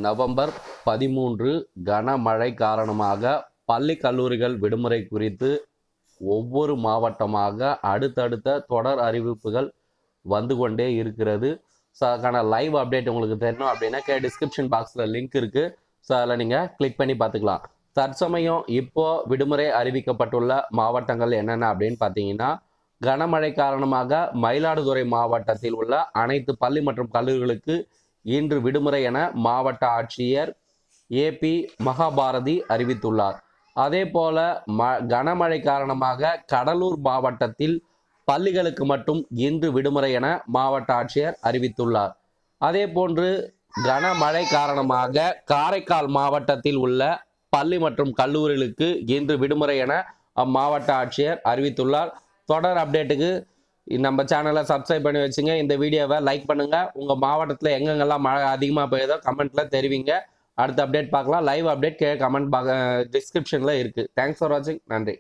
November 13 கனமழை காரணமாக பள்ளி கல்லூரிகள் விடுமுறை குறித்து ஒவ்வொரு மாவட்டமாக அடுத்தடுத்த தொடர் அறிவிப்புகள் வந்து கொண்டே இருக்கிறது. ஸோ அதுக்கான லைவ் அப்டேட் உங்களுக்கு தெரியணும் அப்படின்னா டிஸ்கிரிப்ஷன் பாக்ஸில் லிங்க் இருக்குது. ஸோ அதில் நீங்கள் கிளிக் பண்ணி பார்த்துக்கலாம். தற்சமயம் இப்போ விடுமுறை அறிவிக்கப்பட்டுள்ள மாவட்டங்கள் என்னென்ன அப்படின்னு பார்த்தீங்கன்னா, கனமழை காரணமாக மயிலாடுதுறை மாவட்டத்தில் உள்ள அனைத்து பள்ளி மற்றும் கல்லூரிகளுக்கு இன்று விடுமுறை என மாவட்ட ஆட்சியர் ஏபி மகாபாரதி அறிவித்துள்ளார். அதே போல கனமழை காரணமாக கடலூர் மாவட்டத்தில் பள்ளிகளுக்கு மட்டும் இன்று விடுமுறை என மாவட்ட ஆட்சியர் அறிவித்துள்ளார். அதே போன்று கனமழை காரணமாக காரைக்கால் மாவட்டத்தில் உள்ள பள்ளி மற்றும் கல்லூரிகளுக்கு இன்று விடுமுறை என அம்மாவட்ட ஆட்சியர் அறிவித்துள்ளார். தொடர் அப்டேட்டுக்கு நம்ம சேனலை சப்ஸ்கிரைப் பண்ணி வச்சுங்க. இந்த வீடியோவை லைக் பண்ணுங்க. உங்க மாவட்டத்தில் எங்கெங்கெல்லாம் மழை அதிகமாக பெய்யுதோ கமெண்ட்ல தெரிவிங்க. அடுத்த அப்டேட் பார்க்கலாம். லைவ் அப்டேட் கமெண்ட் டிஸ்கிரிப்ஷன்ல இருக்கு. தேங்க்ஸ் ஃபார் வாட்சிங். நன்றி.